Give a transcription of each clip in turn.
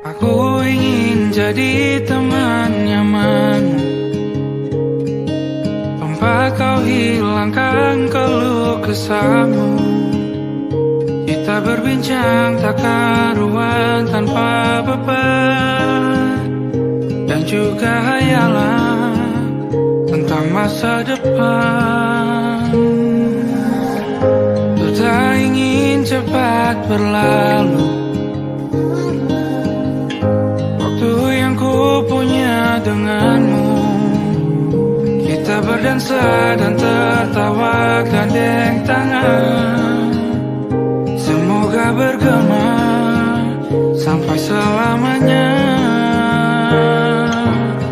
Aku ingin jadi teman nyaman, tempat kau hilangkan keluh kesahmu. Kita berbincang tak karuan tanpa beban, dan juga hayalan tentang masa depan. Ku tak ingin cepat berlalu waktu yang ku punya denganmu. Kita berdansa dan tertawa gandeng tangan, semoga bergema sampai selamanya.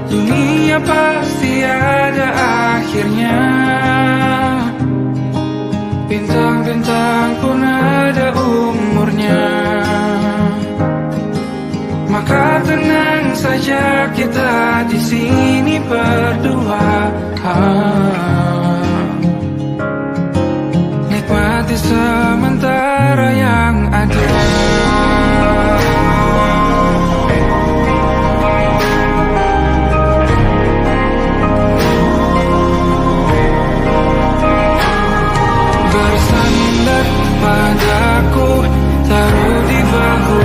Dunia pasti ada akhirnya, bintang-bintang pun ada umurnya. Maka tenang saja kita di sini berdua, nikmati sementara yang ada. Bersandar padaku, taruh di bahu,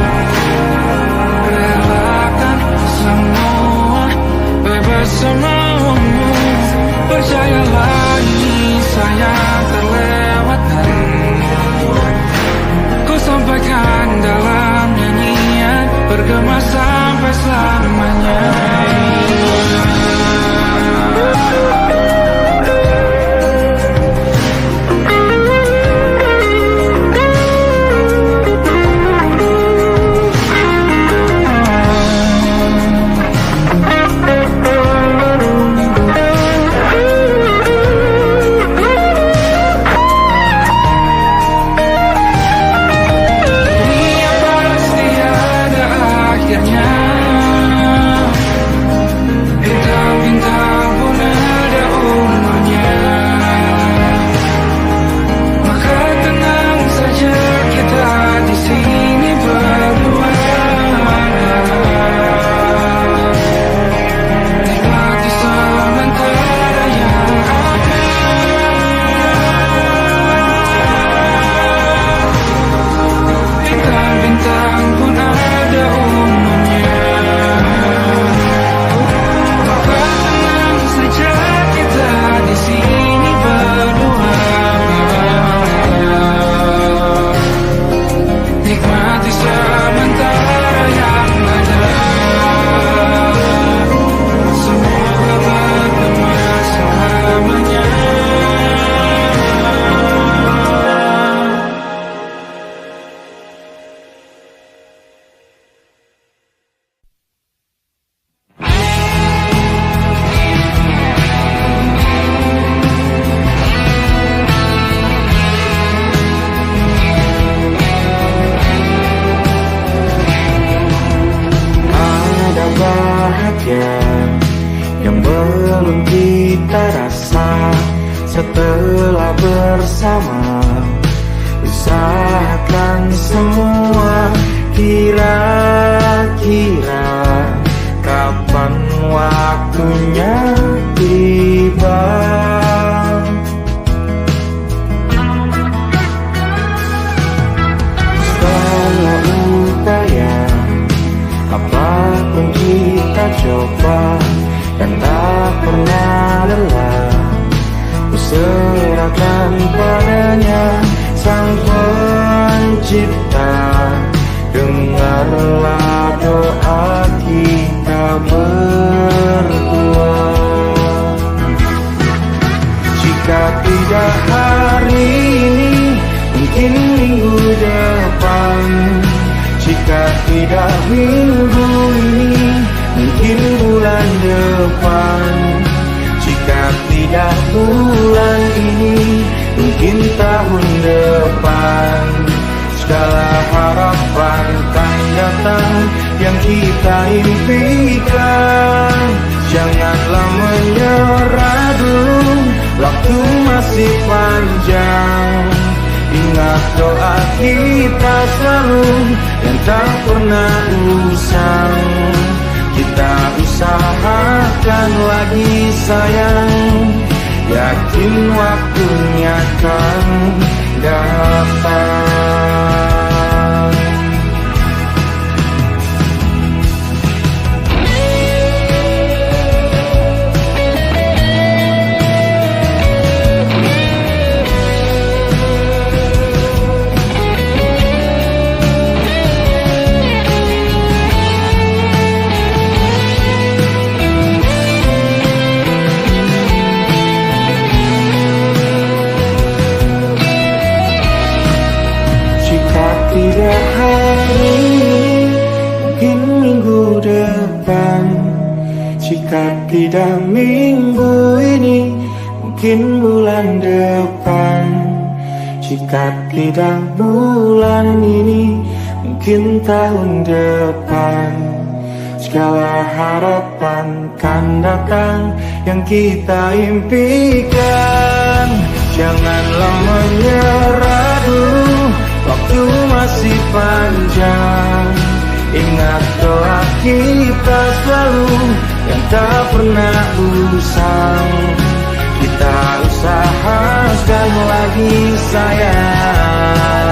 relakan semua, bebas semaumu. Percayalah ini sayang terlewatkan, ku sampaikan dalam nyanyian, bergema sampai selamanya. Yang belum kita rasa setelah bersama, usahakan semua. Kira-kira kapan waktunya tiba? Setelah upaya apapun kita coba, dan tak pernah lelah, ku serahkan padanya Sang Pencipta. Dengarlah doa kita berdua. Jika tidak hari ini, mungkin minggu depan. Jika tidak minggu ini, mungkin bulan depan. Jika tidak bulan ini, mungkin tahun depan. Segala harapan kan datang yang kita impikan. Janganlah menyerah dulu, waktu masih panjang. Ingat doa kita selalu yang tak pernah usang. Kita usahakan lagi sayang, yakin waktunya kan datang. Tidak hari ini, mungkin minggu depan. Jika tidak minggu ini, mungkin bulan depan. Jika tidak bulan ini, mungkin tahun depan. Segala harapan kan datang yang kita impikan. Janganlah menyerah dulu, waktu masih panjang. Ingat doa kita selalu yang tak pernah usang. Kita usahakan lagi sayang.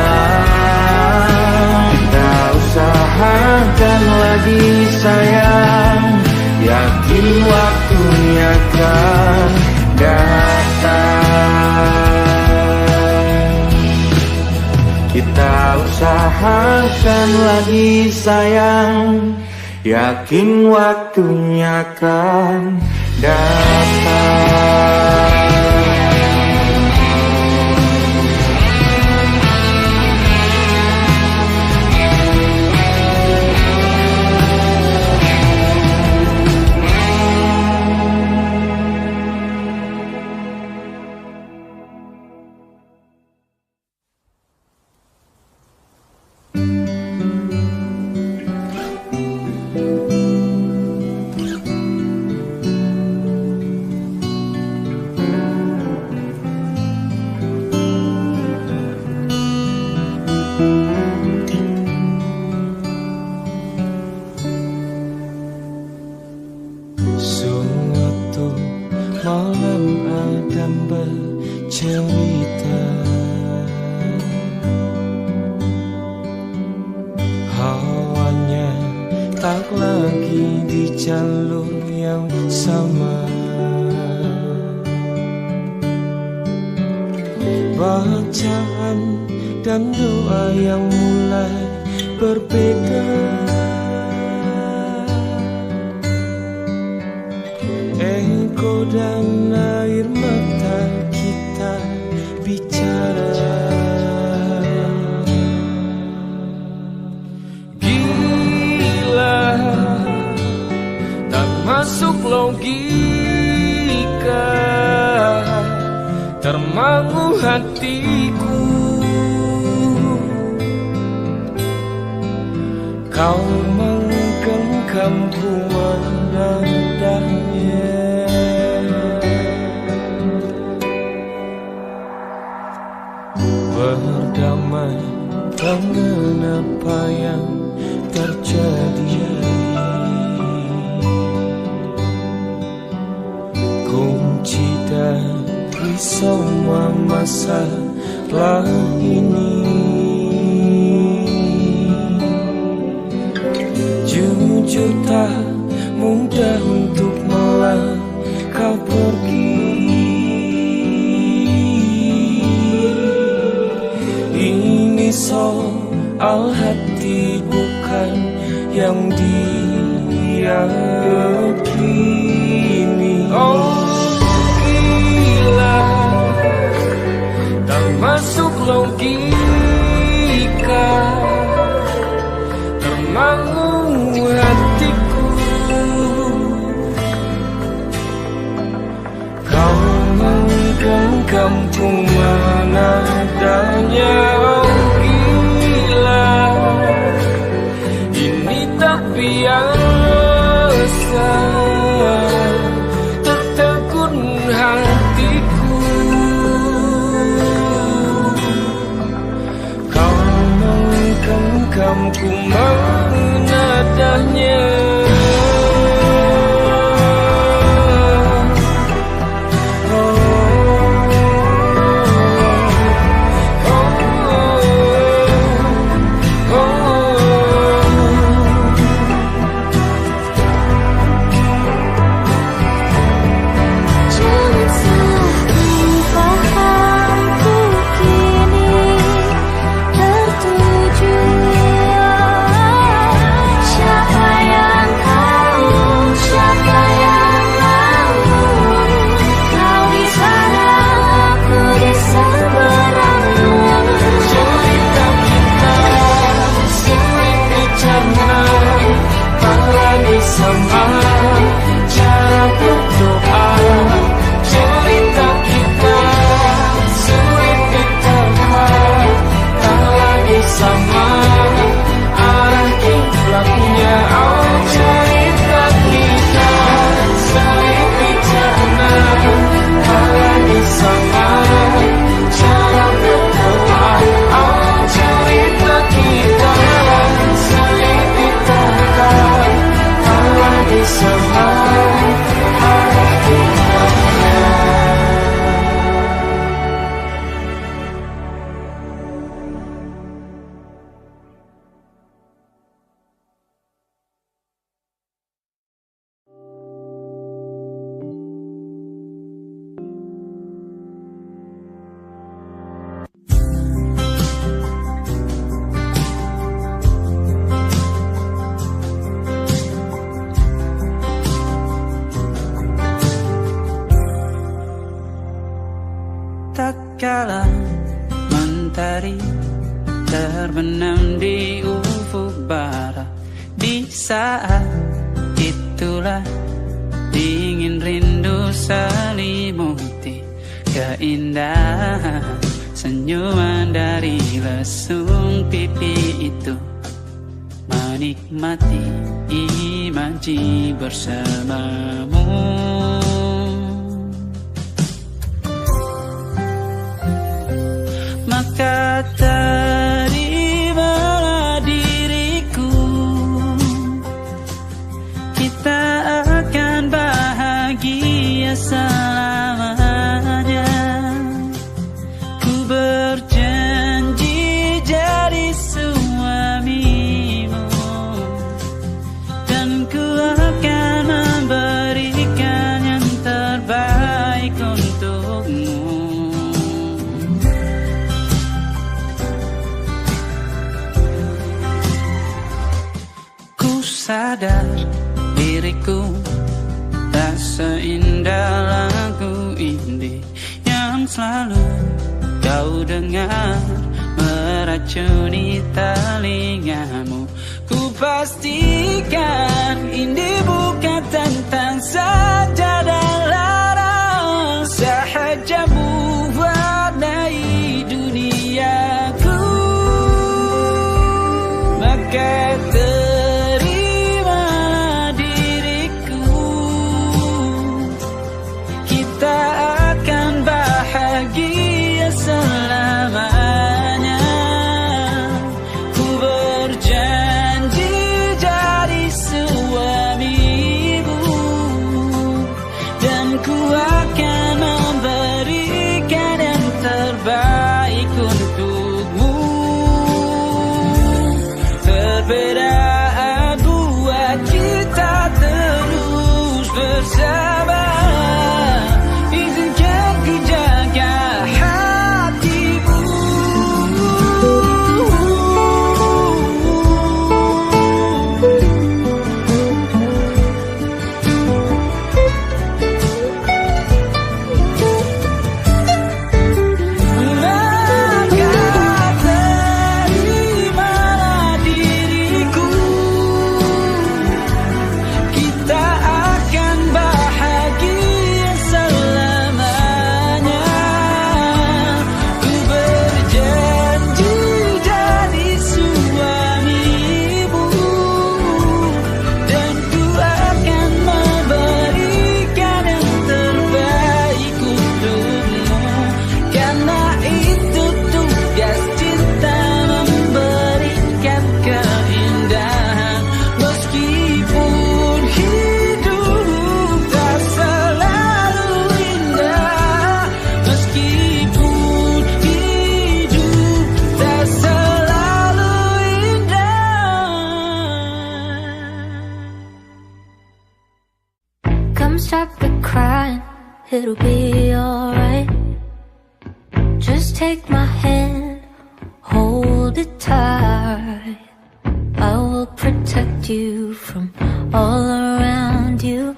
Kita usahakan lagi sayang, yakin waktunya kan datang. Kita usahakan lagi sayang, yakin waktunya kan datang. ku menatahnya. Tatkala mentari terbenam di ufuk barat, di saat itulah dingin rindu selimuti keindahan senyuman dari lesung pipi itu, menikmati imaji bersamamu. Maka terimalah diriku, kita akan bahagia selamanya. Ku berjanji jadi suamimu, dan ku akan memberikan yang terbaik untukmu. Sadar diriku tak seindah lagu indie yang selalu kau dengar meracuni telingamu. Ku pastikan indie bukan tentang saja dan larang, sahaja mewarnai duniaku. Maka bahagia selamanya. Ku berjanji jadi suamimu, it'll be alright. Just take my hand, hold it tight. I will protect you from all around you.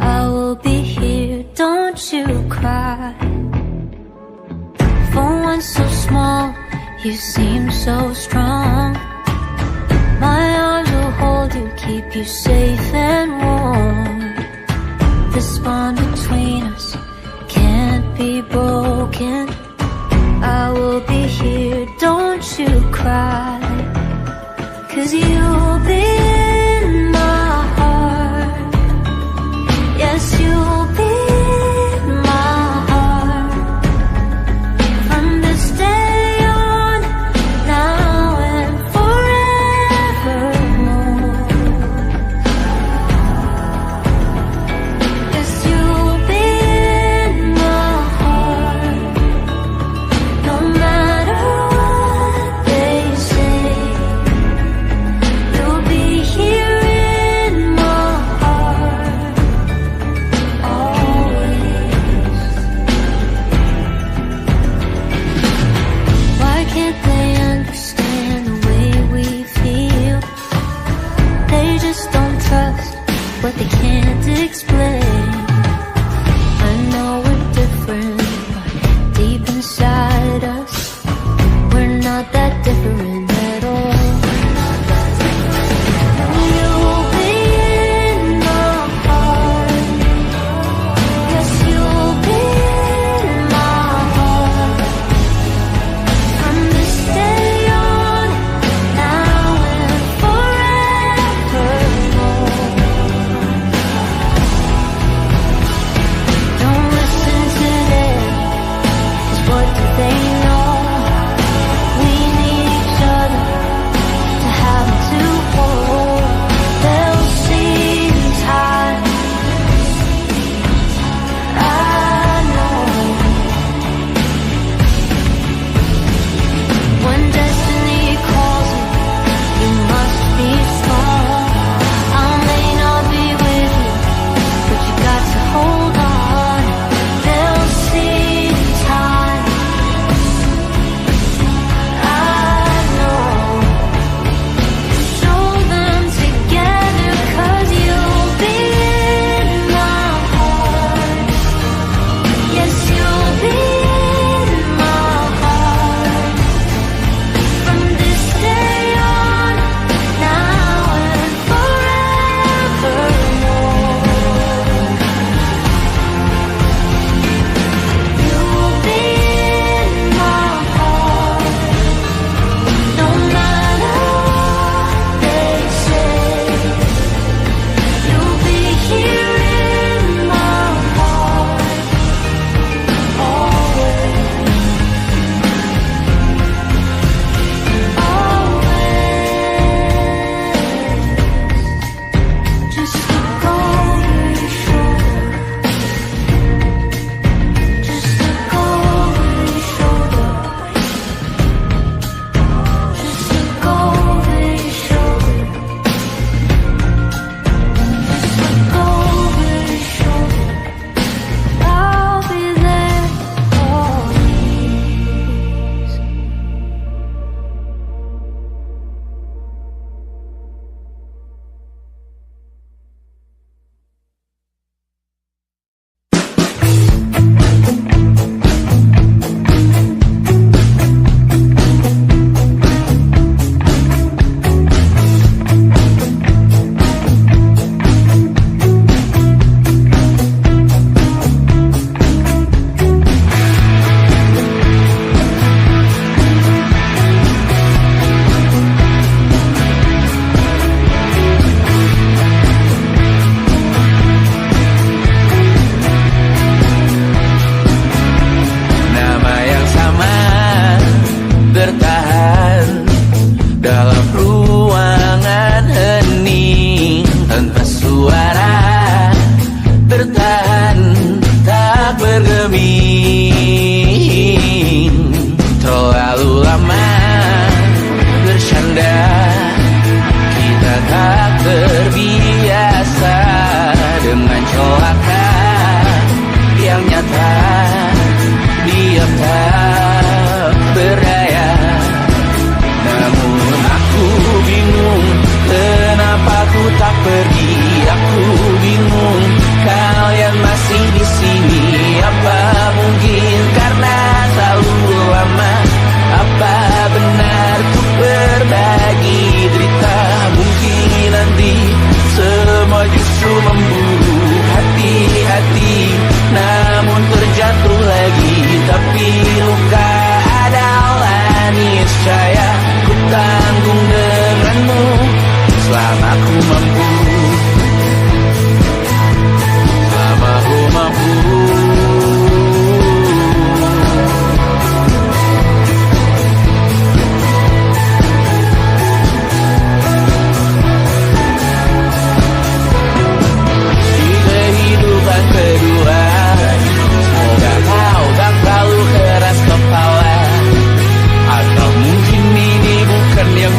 I will be here, don't you cry. For one so small, you seem so strong. My arms will hold you, keep you safe and warm. This bond between us can't be broken. I will be here, don't you cry. 'Cause you'll be in my heart. Yes, you'll be in my heart. From this day on, now and forevermore.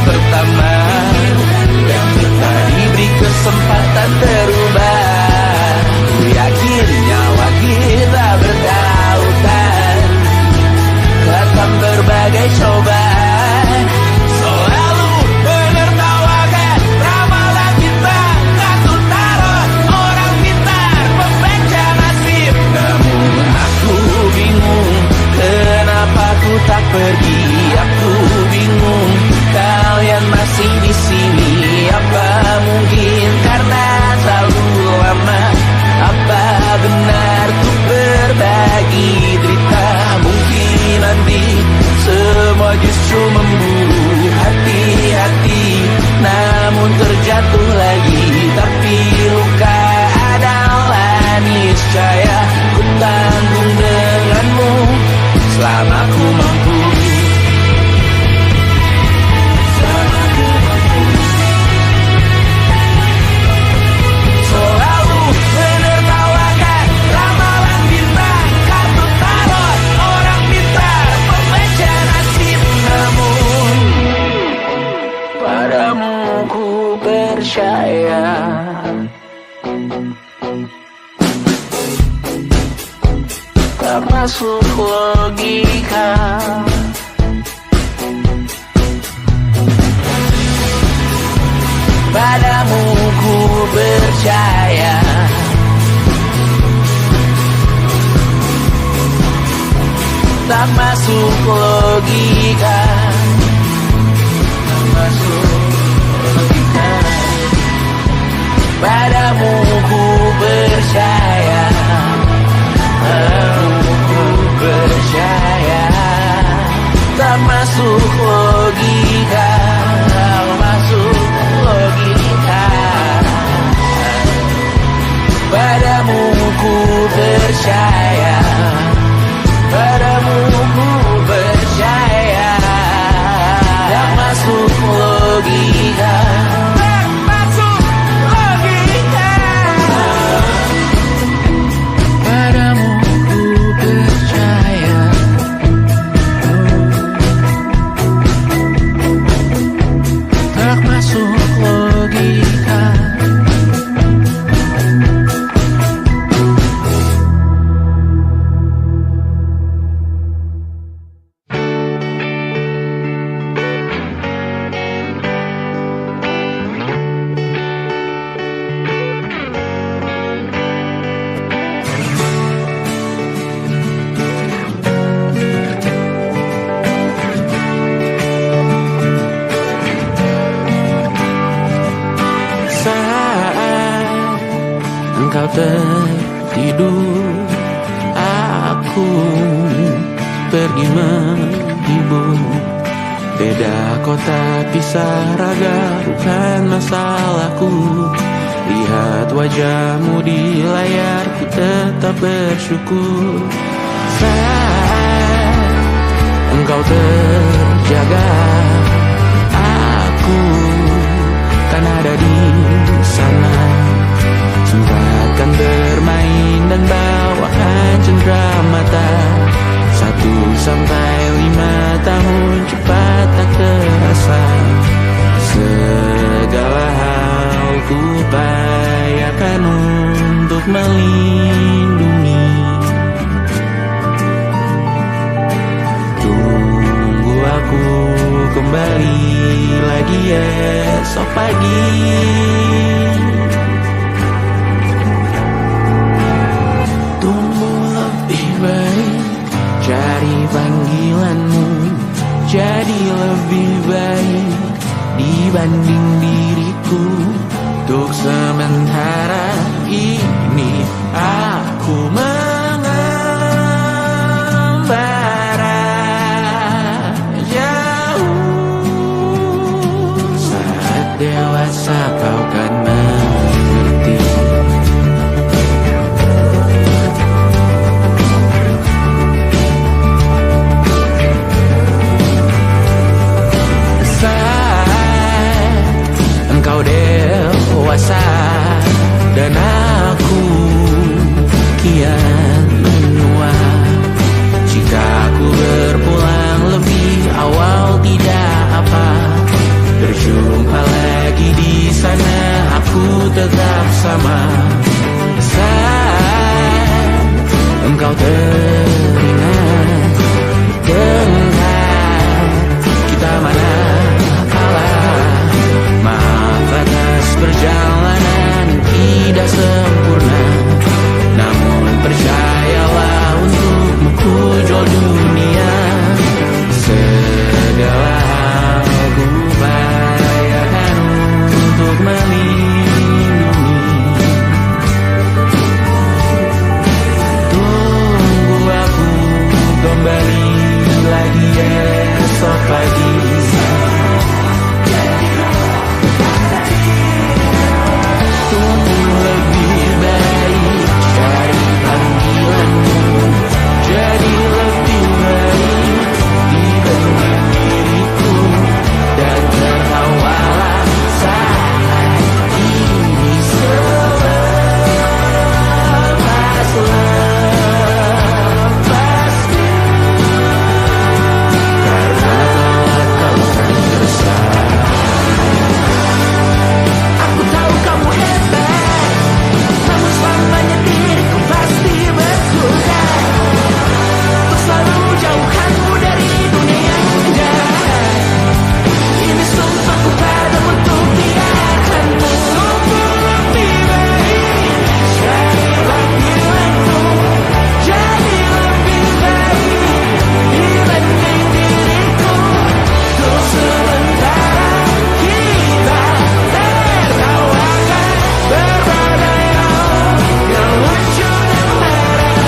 pertama yang kita diberi kesempatan terubah. Ku yakin nyawa kita bertautan akan berbagai cobaan. Selalu menertawakan ramalan kita, takut taruh orang pintar membaca nasib. Namun aku bingung, kenapa ku tak pergi? Aku bingung, kalian masih di sini. Apa mungkin karena terlalu lama? Apa benar ku berbagi derita? Mungkin nanti semua justru memburu hati-hati, namun terjatuh lagi. Tapi luka adalah niscaya, ku tanggung denganmu selama ku mampu. Selalu menertawakan ramalan bintang, kartu tarot orang pintar membaca nasib. Namun padamu ku percaya. Tak masuk logika. Padamu ku percaya. Tak masuk logika. Tak masuk logika. Padamu ku percaya. Padamu ku percaya. Tak masuk logika. Tak masuk logika. Padamu ku percaya. Padamu ku percaya. Tak masuk logika. Tak masuk logika. Padamu ku percaya. Tak masuk logika. Engkau tertidur, aku pergi menghibur. Beda kota, pisah raga, bukan masalahku. Lihat wajahmu di layar, ku tetap bersyukur. Saat engkau terjaga, aku kan ada di sana. Sempatkan bermain dan bawakan cenderamata. 1-5 tahun cepat tak terasa. Segala hal ku upayakan untuk melindungi. Tunggu aku kembali lagi esok pagi. Cari panggilanmu jadi lebih baik dibanding diriku. Untuk sementara ini aku mengembara jauh. Saat dewasa kau kan mengerti. Engkau dewasa dan aku kian menua. Jika aku berpulang lebih awal tidak apa, Berjumpa lagi di sana, aku tetap sama. Saat engkau teringat tempat kita mana kalah. Maaf atas perjalanan tidak sempurna, namun percayalah untukmu ku jual dunia. Segala hal ku upayakan untuk melindungi. Tunggu aku kembali lagi esok pagi. Tunggu lebih baik dari panggilanmu, jadi lebih baik dibanding diriku. Dan tertawalah saat ini selepas-lepasnya. Karena telah kau kan bersama. Aku tahu kamu hebat, namun selamanya diriku pasti berguna untuk selalu jauhkanmu dari dunia yang jahat. Ini sumpahku padamu untuk biarkanmu. Sungguh lebih baik jadilah pilihanku, jadi lebih baik dibanding diriku. Untuk sementara kita tertawakan berbadai hal yang lucu dan marah.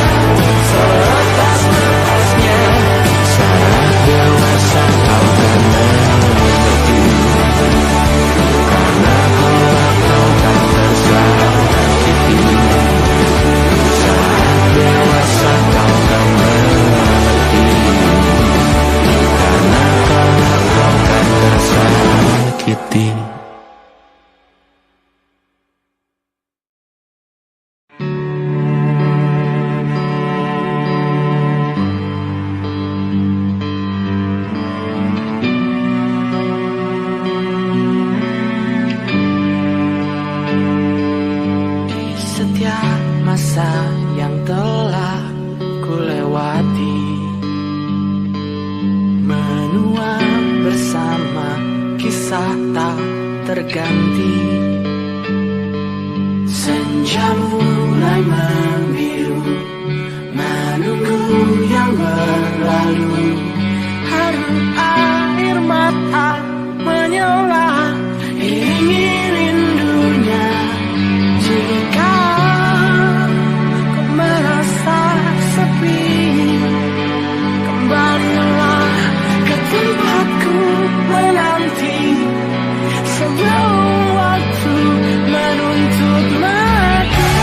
Selepas-lepasnya saat dewasa kau kan mengerti. Karena kelak kau kan tersakiti. Saat dewasa kau kan mengerti. Karena kelak kau kan tersakiti. Setiap masa yang telah ku lewati, menua bersama kisah tak terganti. Senja mulai membiru, menunggu yang berlalu. Haru air mata menyala, iringi rindunya. Jika kau merasa sepi, kembalilah ke tempatku menanti. Sebelum waktu menuntut mati.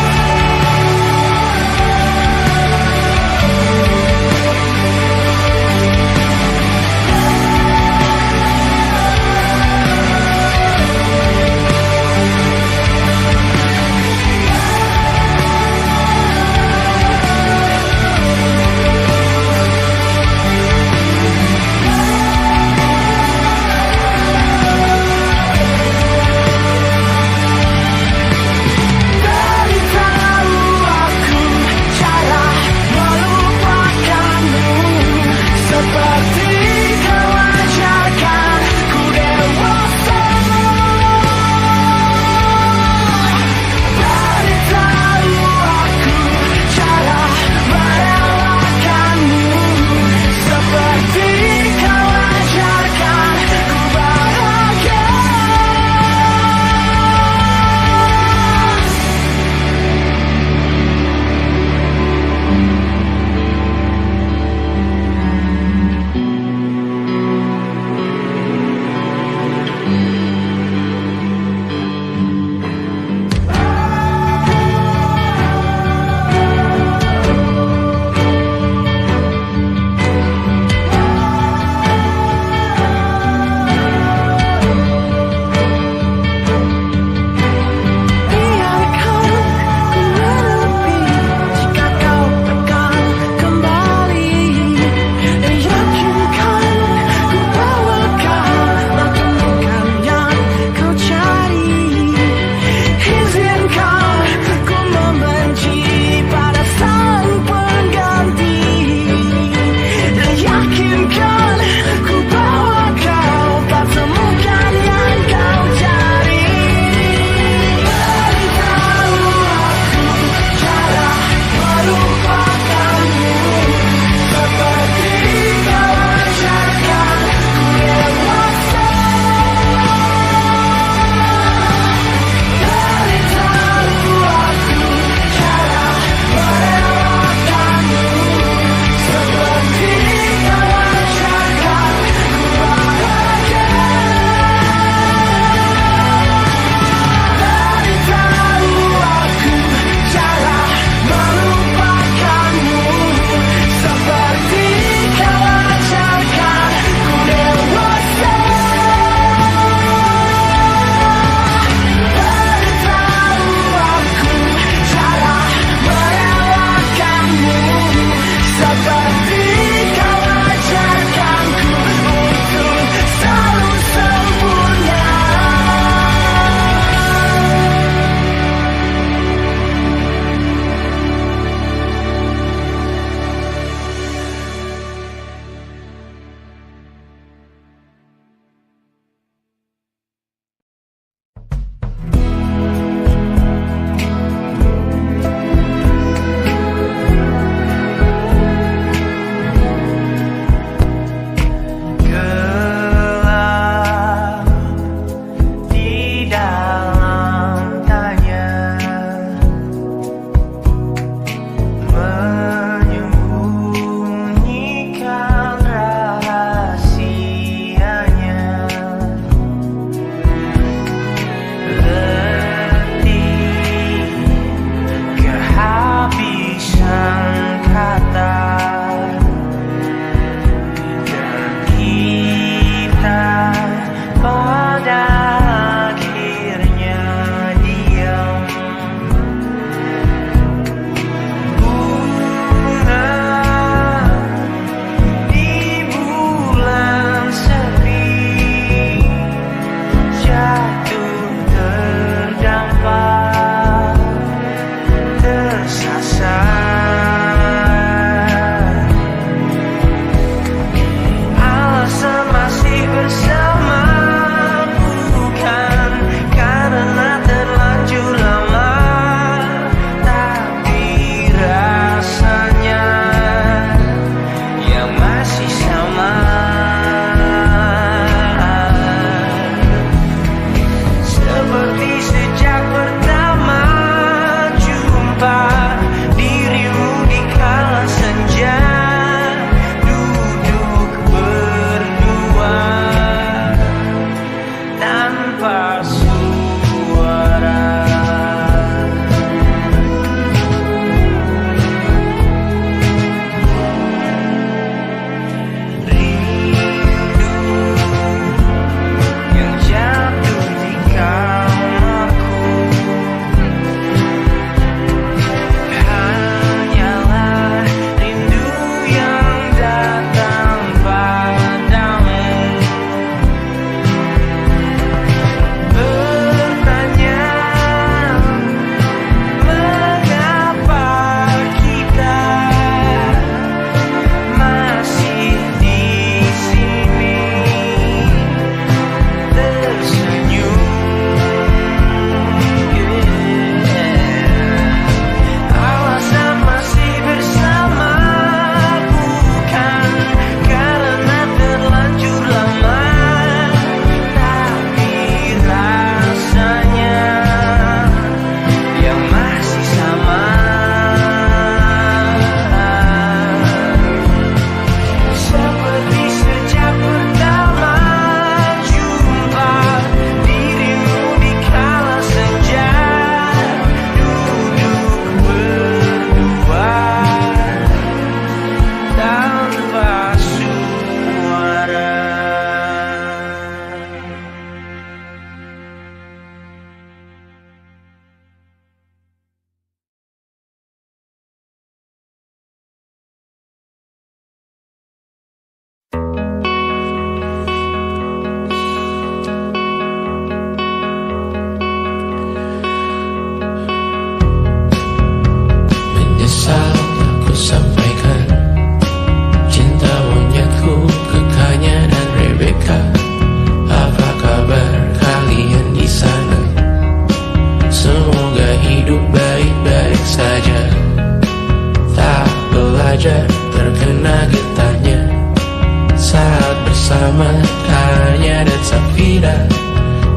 tanpa suara. Terkena getahnya saat bersama Tanya dan Safira.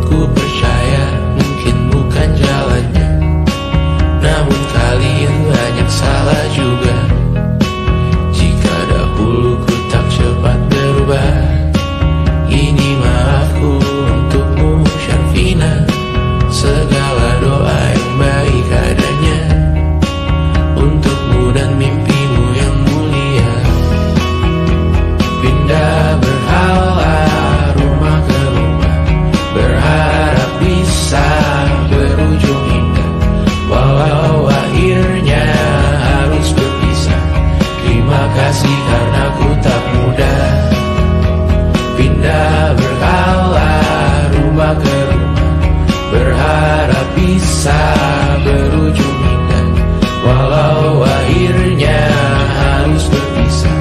Ku percaya mungkin bukan jalannya, namun kalian banyak salah juga. Jika dahulu ku tak cepat berubah, ini maafku untukmu Syarfina. Segala doa yang baik adanya untukmu dan mimpimu yang mulia. Pindah berhala rumah ke rumah, berharap bisa berujung indah. Walau akhirnya harus berpisah, terima kasih karena ku tak mudah. Pindah berhala rumah ke rumah, berharap bisa berujung indah. Walau akhirnya harus berpisah,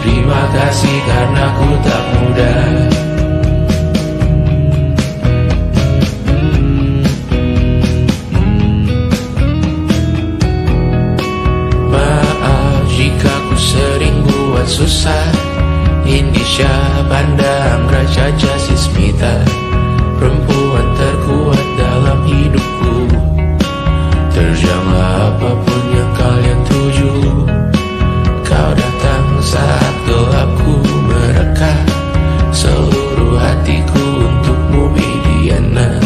terima kasih karena ku tak mudah. Maaf jika ku sering buat susah. Indisha Banda Anggra Caca Sismita, perempuan terkuat dalam hidupku. Terjanglah apapun yang kalian tuju. Kau datang saat gelapku mereka, seluruh hatiku untukmu Mediana.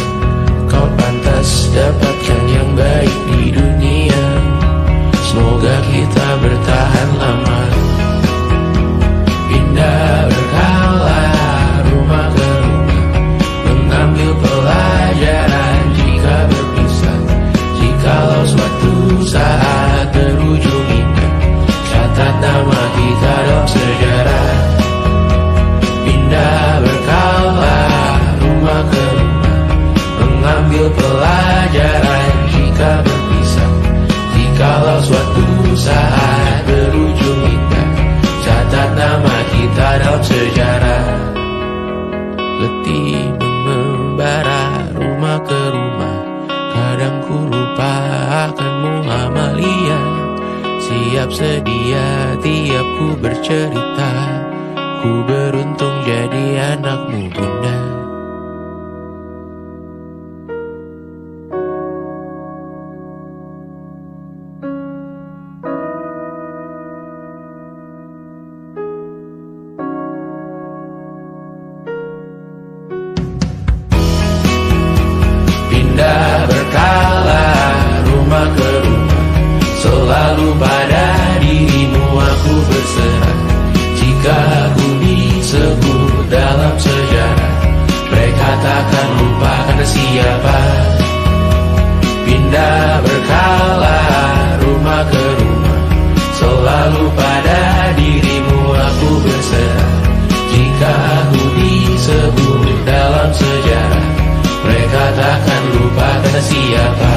Kau pantas dapatkan yang baik di dunia, semoga kita bertahan lama. Pindah berkala rumah ke rumah, mengambil pelajaran jika berpisah. Jikalau suatu saat berujung indah, catat nama kita dalam sejarah. Pindah berkala rumah ke rumah, mengambil pelajaran jika berpisah. Jikalau suatu saat berujung indah, catat nama kita dalam sejarah. Letih mengembara rumah ke rumah, kadang ku lupa akanmu Amalia. Siap sedia tiap ku bercerita, ku beruntung jadi anakmu bunda. kata siapa. Pindah berkala rumah ke rumah, selalu pada dirimu aku berserah. Jika aku disebut dalam sejarah, mereka takkan lupa kata siapa.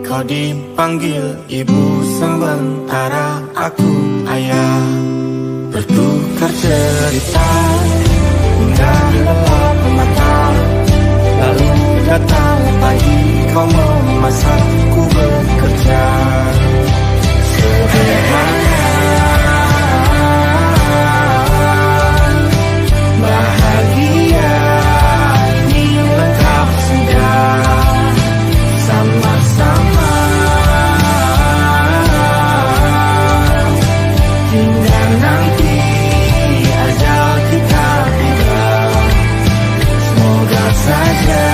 Kau dipanggil ibu sementara aku ayah, bertukar cerita hingga gelap mata. Lalu datang pagi kau memasak, ku bekerja sederhana. Bahagia ini lengkap sudah, sama-sama hingga nanti ajal kita tiba. Semoga saja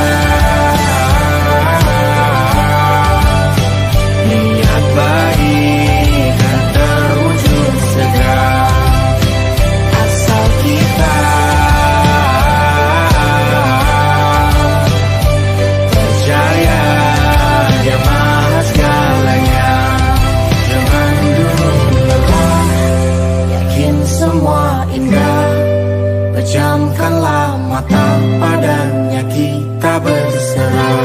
niat baik dan terwujud segera, asal kita percaya Dia Maha segalanya. Jangan dulu lelah, yakin semua indah. Pejamkanlah mata, padanya kita berserah.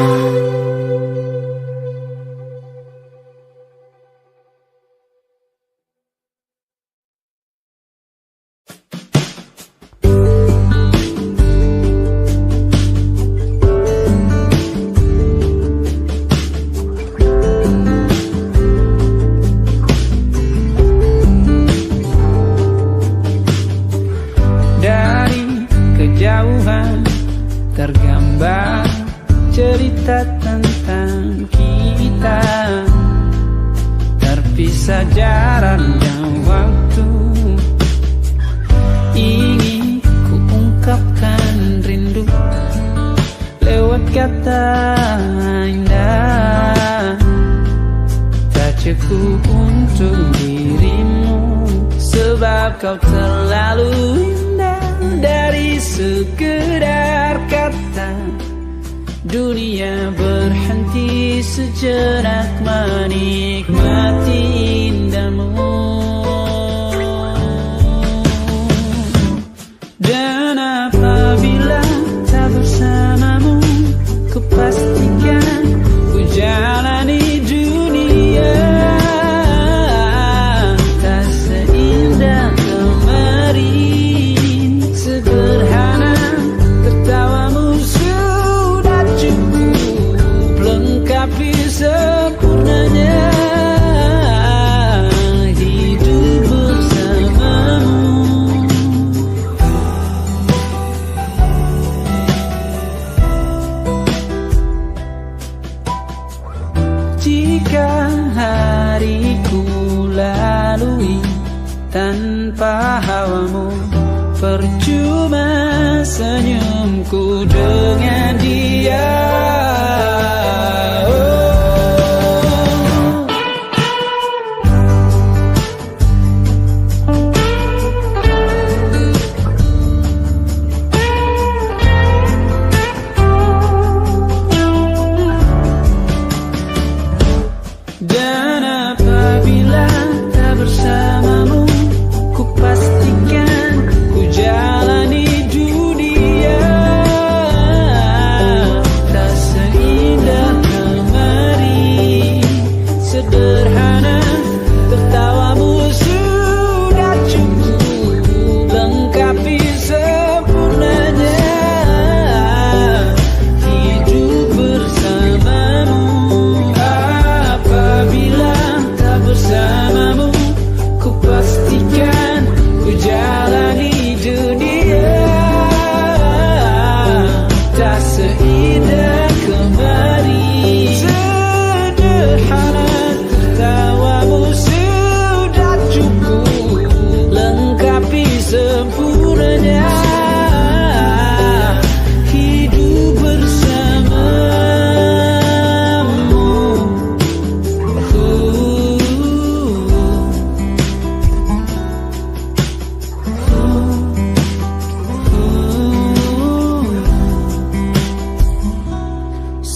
Dari kejauhan tergambar cerita tentang kita, terpisah jarak dan kau terlalu indah dari sekedar kata. Dunia berhenti sejenak menikmati indahmu. Dan apabila tak bersamamu, ku pastikan ku jalani dunia tak seindah kemarin. Sederhana tertawamu sudah cukup lengkapi sempurnanya hidup bersamamu. Jika hariku lalui tanpa hawamu, percuma senyumku dengan dia. Dan apabila tak bersamamu, ku pastikan ku jalani dunia tak seindah kemarin. Sederhana tertawamu sudah cukup lengkapi sempurnanya hidup bersamamu. Apabila tak bersamamu, ku pastikan ku jalani dunia tak seindah kemarin. Sederhana tertawamu sudah cukup lengkapi sempurnanya hidup bersamamu.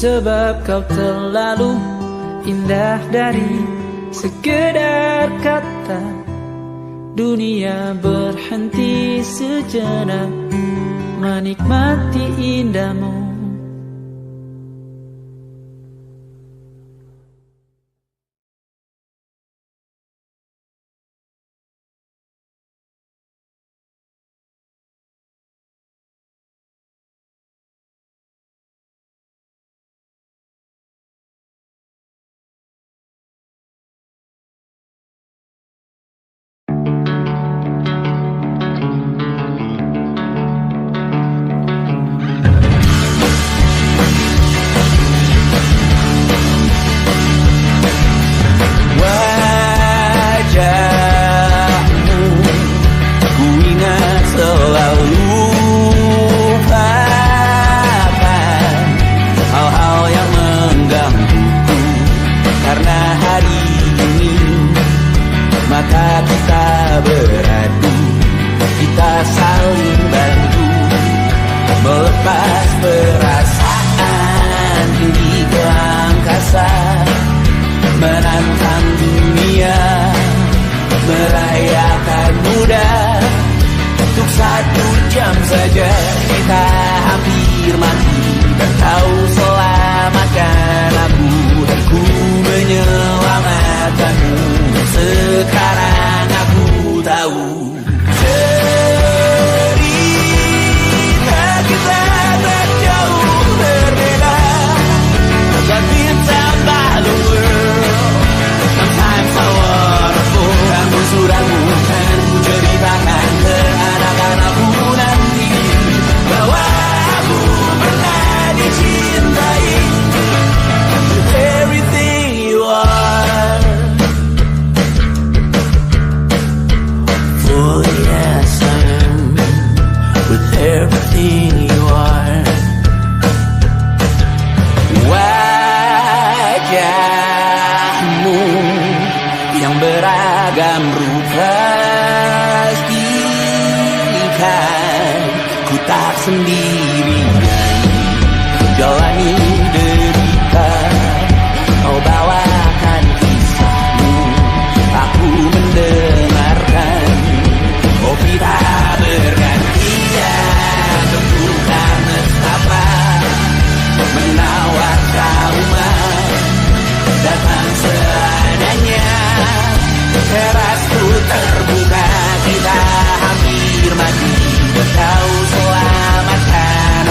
Sebab kau terlalu indah dari sekedar kata. Dunia berhenti sejenak menikmati indahmu. Melepas perasaan tinggi ke angkasa, menantang dunia, merayakan muda. Untuk 1 jam saja kita hampir mati, dan kau selamatkan aku, dan ku menyelamatkanmu. Sekarang aku tahu kita tak jauh berbeda, but it's about the world. Sometimes I wonderful. Kamu suratmu kan ku ceritakan ke anak-anakku nanti, bahwa aku pernah dicintai. With everything you are, for yes I am. With everything you are, wajahmu yang beragam rupa bukan, ku tak sendirian jalani derita. Kau bawakan kisahmu, aku mendengarkan. Kopi tak berganti, ya tentu karena apa menawar trauma datang seadanya. Terasku terbuka, kita hampir mati. Kau selamatkan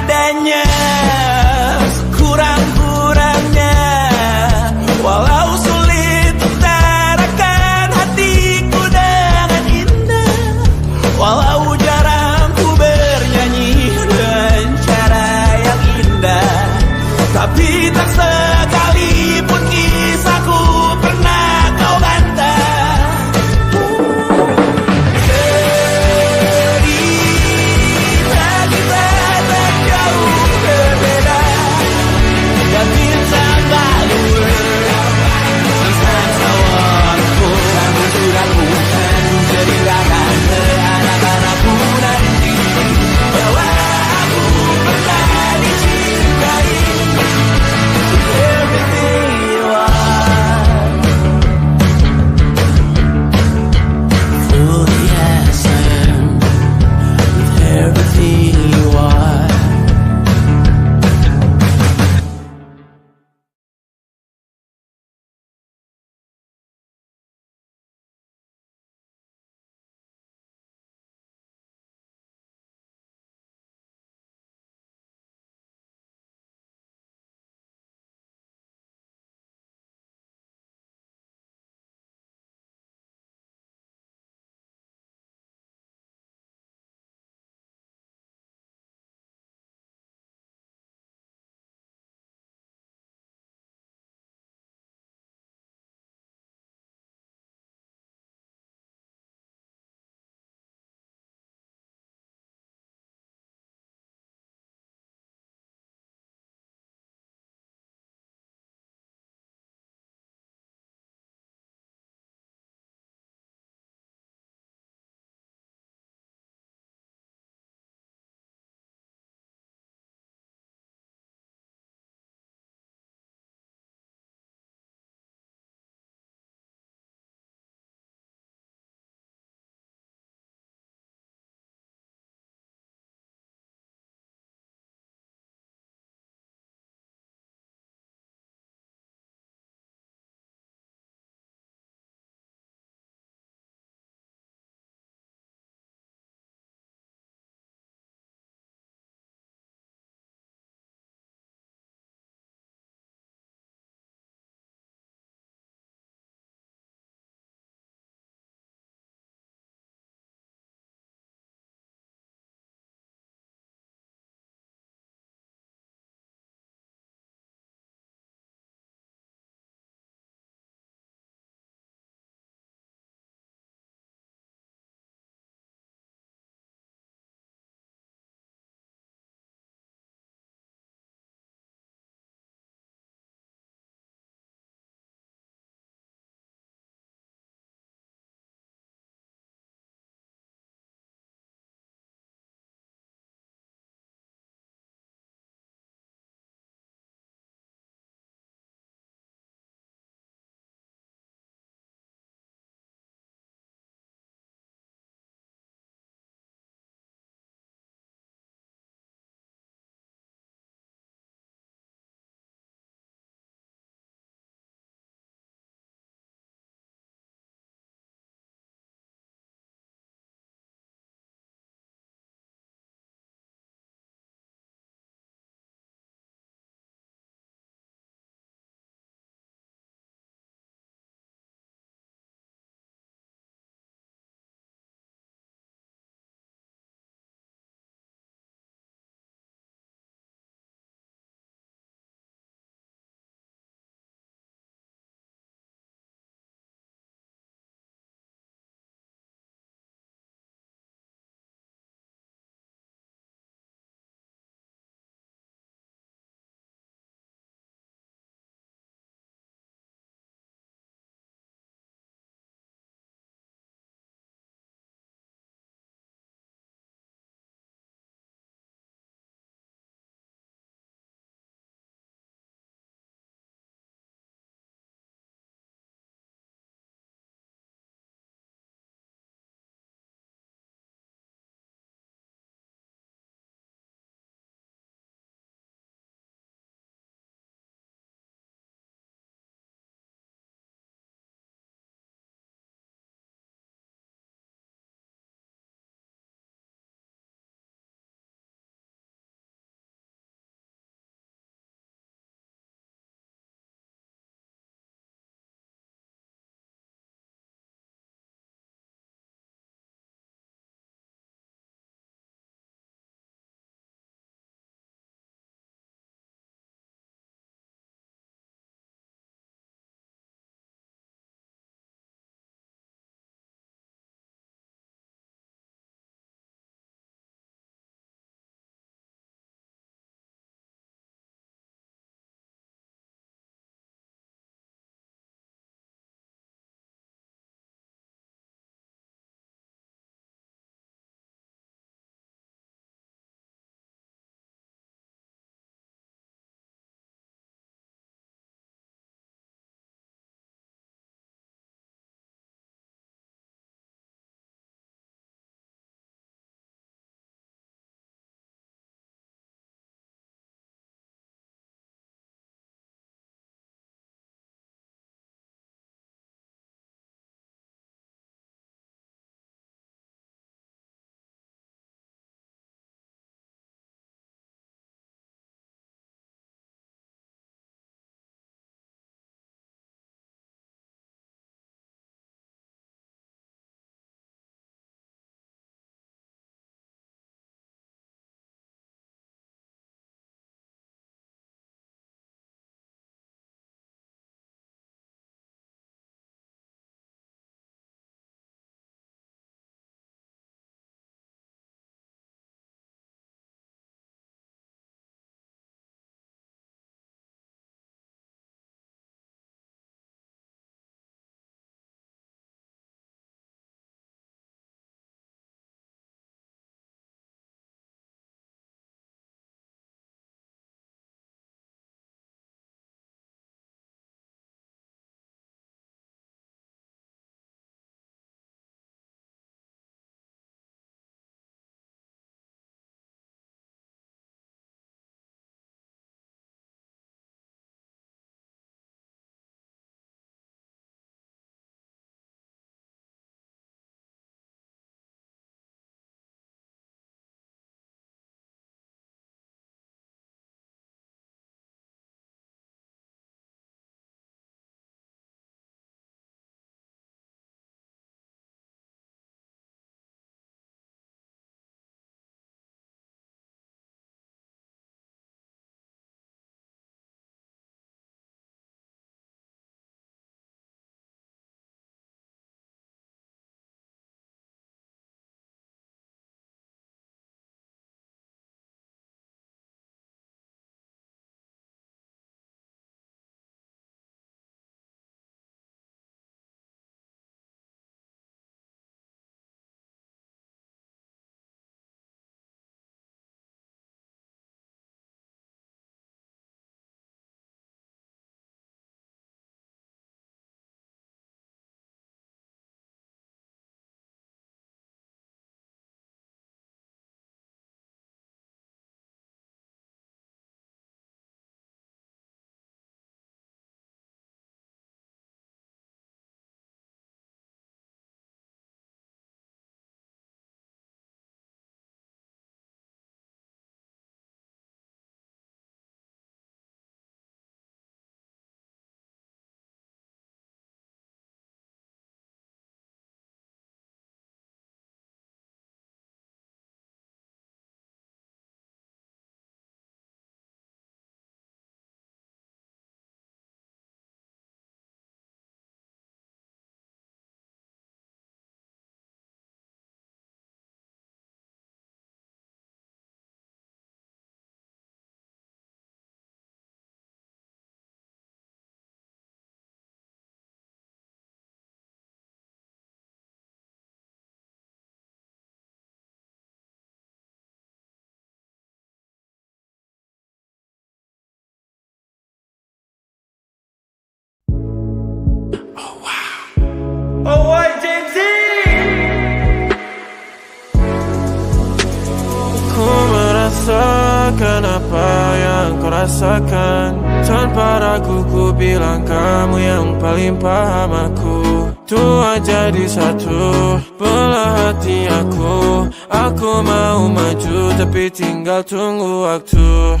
rasakan. Tanpa ragu ku bilang kamu yang paling paham aku. Tua jadi satu, belah hati aku. Aku mau maju tapi tinggal tunggu waktu.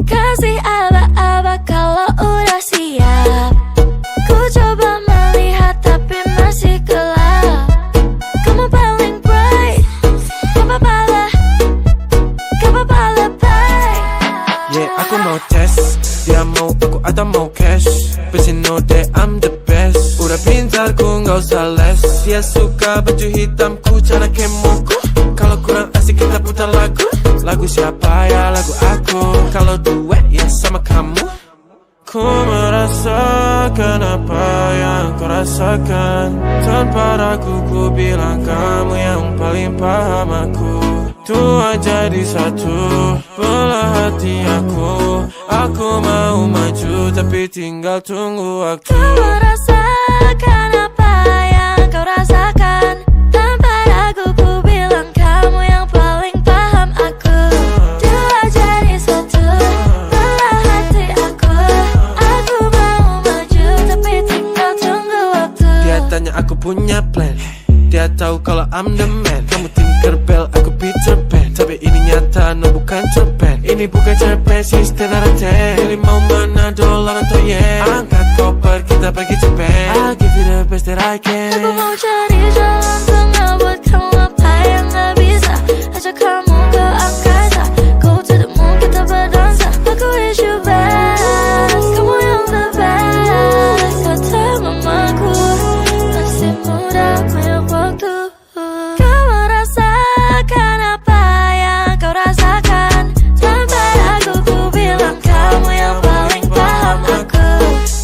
Kasih aba-aba kalau udah siap. Ku coba melihat tapi masih gelap. Kamu paling bright, gak apa-apa lebay. Yeah, aku mau tes, dia mau aku atau mau cash. But you know that I'm the best. Udah pintar ku gak usah les. Dia suka baju hitamku, cara kemoku. Kalau kurang asik kita putar lagu. Lagu siapa ya? Lagu aku. Kalau duet ya sama kamu. Ku merasakan apa yang kau rasakan. Tanpa ragu ku bilang kamu yang paling paham aku. Tua jadi satu, belah hati aku. Aku mau maju tapi tinggal tunggu waktu. Ku merasakan apa yang kau rasakan. Tanpa ragu ku bilang kamu yang paling paham aku. Dua jadi satu, belah hati aku. Aku mau maju tapi tinggal tunggu waktu. Dia tanya aku punya plan. Dia tahu kalau I'm the man. Kamu Tinkerbell, aku Peter Pan. Tapi ini nyata, no bukan cerpen. Ini bukan cerpen, sistem narate. Pilih mau mana, dolar atau yen. Angkat koper, kita pergi Japan. I'll give you the best that I can. Aku mau cari jalan tengah buat kamu apa yang gak bisa. Ajak kamu ke angkasa. Go to the moon, kita berdansa. Aku wish you best. Kamu yang the best. Kata mamaku, masih muda banyak waktu. Kau merasakan apa yang kau rasakan. Tanpa ragu ku bilang kamu yang paling paham aku.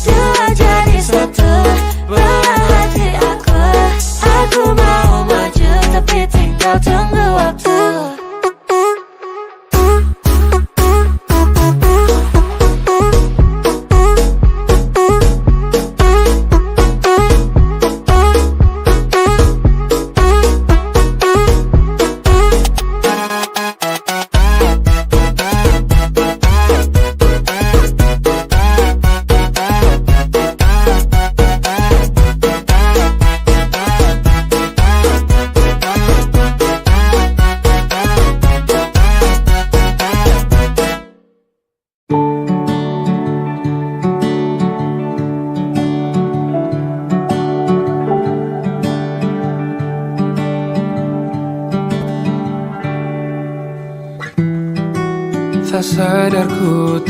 Dua jadi satu, belah hati aku. Aku mau maju tapi tinggal tunggu waktu. Tak sadar ku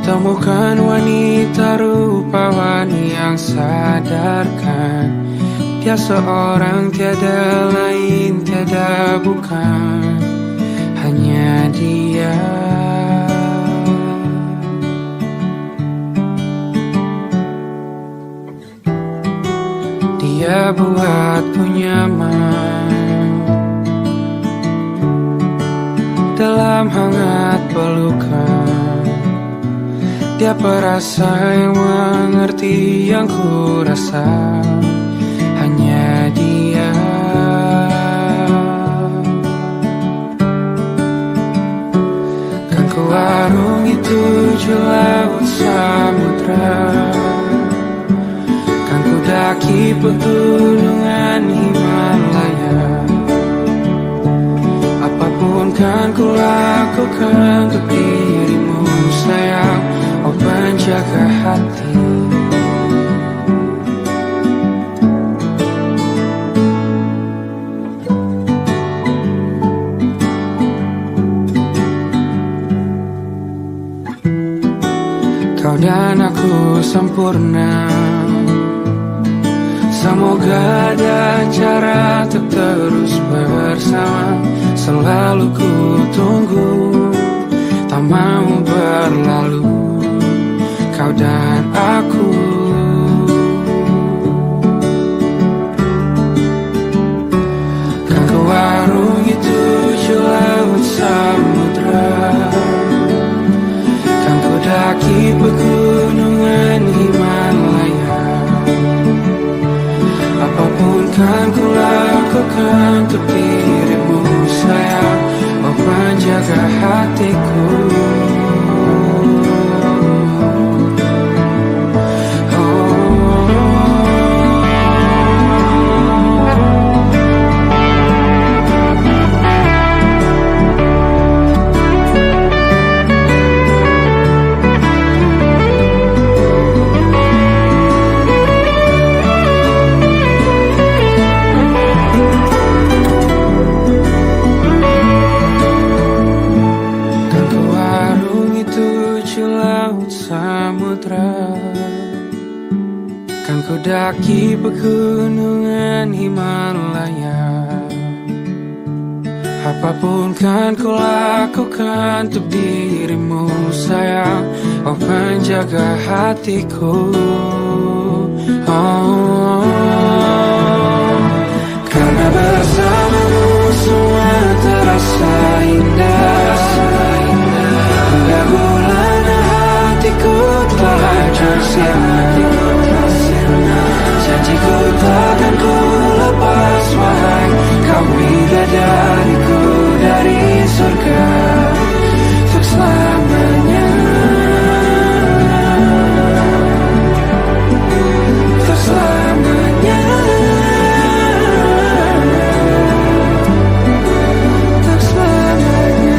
temukan wanita rupawan yang sadarkan. Dia seorang tiada lain, tiada bukan, hanya dia. Dia buatku nyaman dalam hangat pelukan. Dia perasa yang mengerti yang ku rasa, hanya dia. Kan ku arungi 7 laut samudra, kan ku daki pegunungan Himalaya. Apapun kan ku lakukan untuk dirimu sayang, oh penjaga hati. Kau dan aku sempurna, semoga ada cara untuk terus bersama. Selalu ku tunggu, tak mau berlalu, kau dan aku. Kan ku arungi 7 laut samudra, kan ku daki pegunungan Himalaya. Apapun kan ku lakukan untuk dirimu sayang, oh penjaga hati. mendaki pegunungan Himalaya. Apapun kan ku lakukan untuk dirimu sayang, oh penjaga hatiku. Oh, karena bersamamu semua terasa indah. Hingga gulana hatiku telah tersiana. Janjiku takkan ku lepas wahai kau bidadariku dari surga untuk selamanya. Untuk selamanya. Untuk selamanya.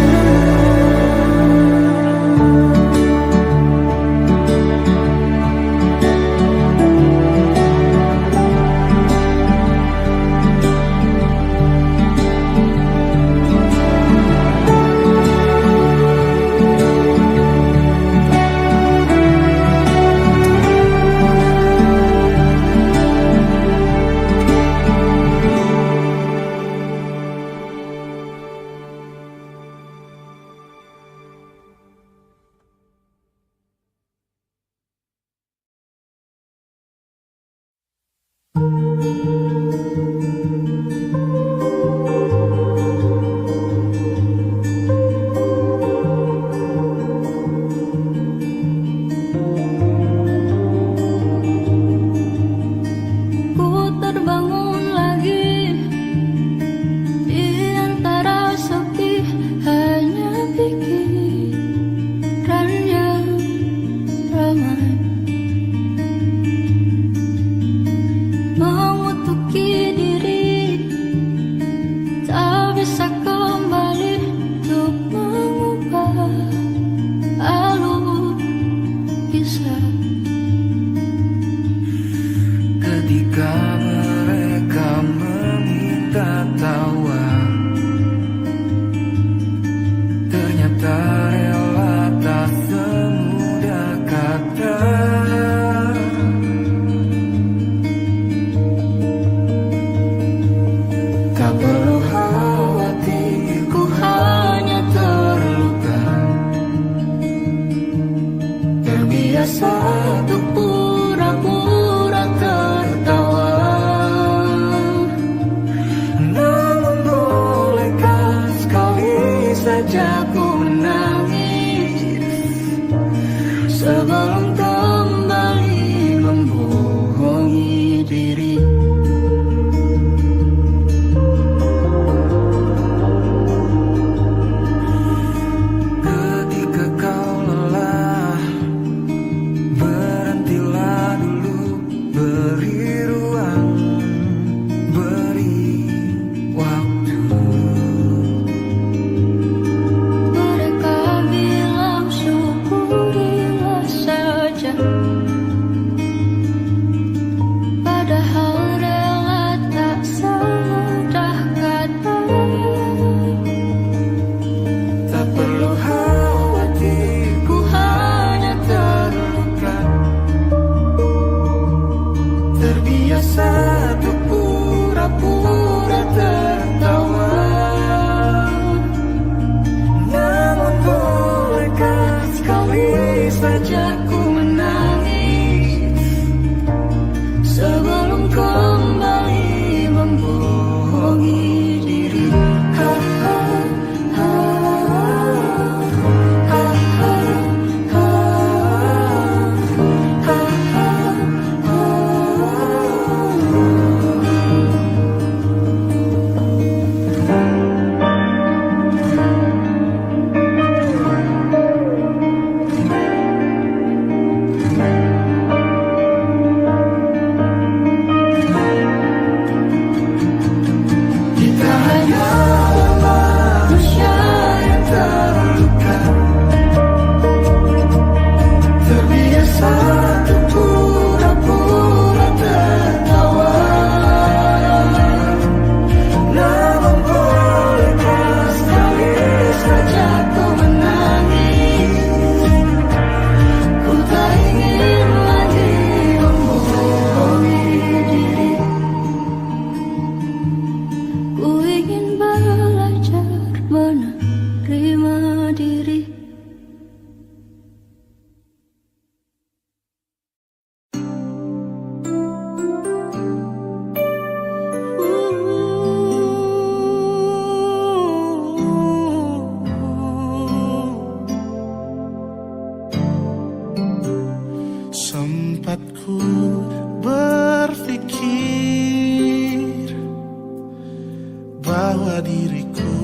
diriku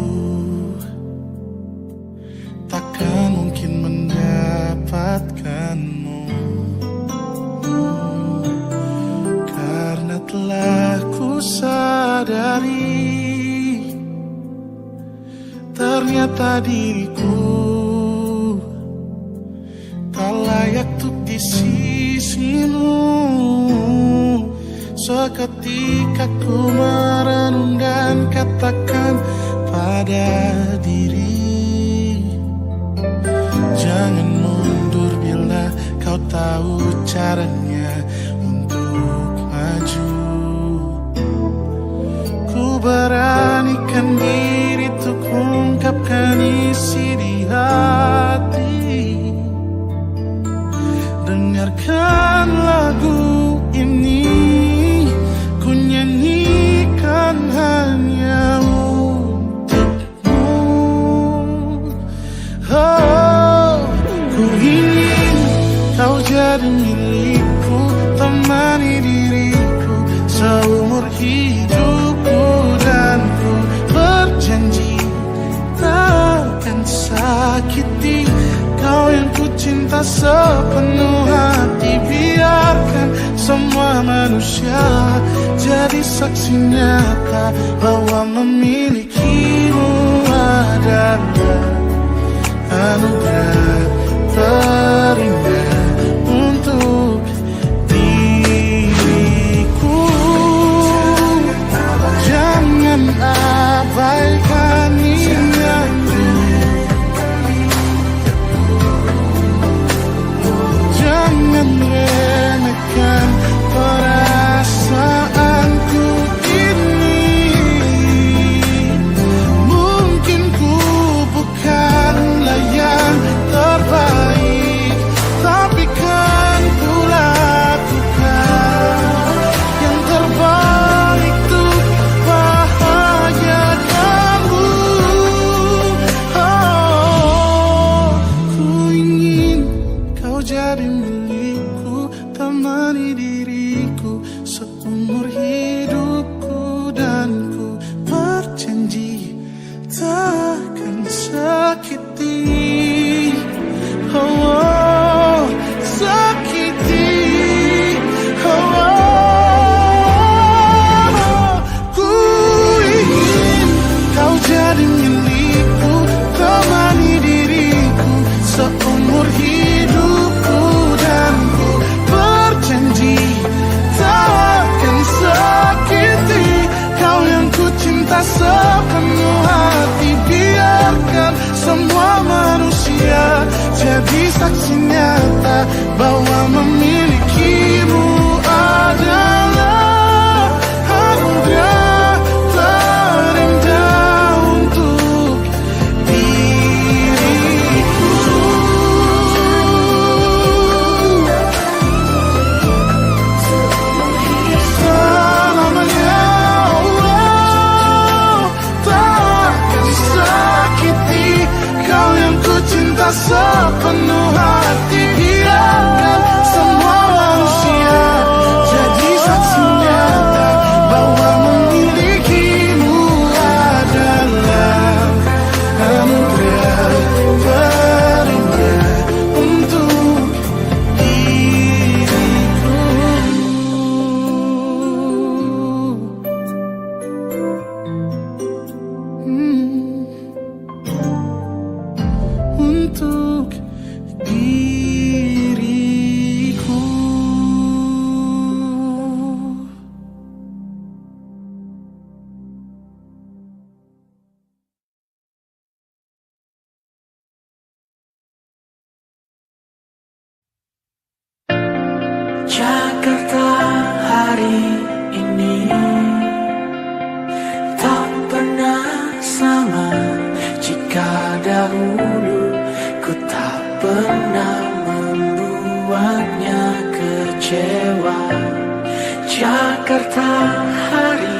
takkan mungkin mendapatkanmu, karena telah ku sadari ternyata diriku tak layak untuk di sisimu. Seketika ku merenung dan katakan pada diri, jangan mundur bila kau tahu caranya untuk maju. Ku beranikan diri untuk ungkapkan isi di hati. Dengarkan lagu ini, ku nyanyikan hanya untukmu. Oh, ku ingin kau jadi milikku, temani diriku seumur hidupku, dan ku berjanji takkan sakiti kau yang ku cinta sepenuh hati. Biarkan semua manusia jadi saksi nyata bahwa memilikimu adalah anugerah terindah untuk diriku. Jangan abaikan niatku, jangan remehkan perasaanku ini. Mungkin ku bukanlah yang terbaik, tapi kan ku lakukan yang terbaik untuk bahagiakanmu. Oh, ku ingin kau jadi milikku, temani diriku seumur hidupku, dan ku berjanji takkan sakiti, oh, sakiti, oh. Ku ingin kau jadi milikku, temani diriku seumur hidupku, dan ku berjanji takkan sakiti kau yang ku cinta sepenuh hati. Biarkan semua manusia jadi saksi nyata bahwa memilikimu adalah anugerah terindah untuk diriku. Selamanya, oh, takkan sakiti kau yang ku cinta sepenuh hati. Biarkan semua manusia jadi saksi nyata bahwa memilikimu adalah anugerah terindah untuk diriku. Untuk diriku. Jakarta hari ini tak pernah sama. Jika dahulu ku tak pernah membuatnya kecewa, Jakarta hari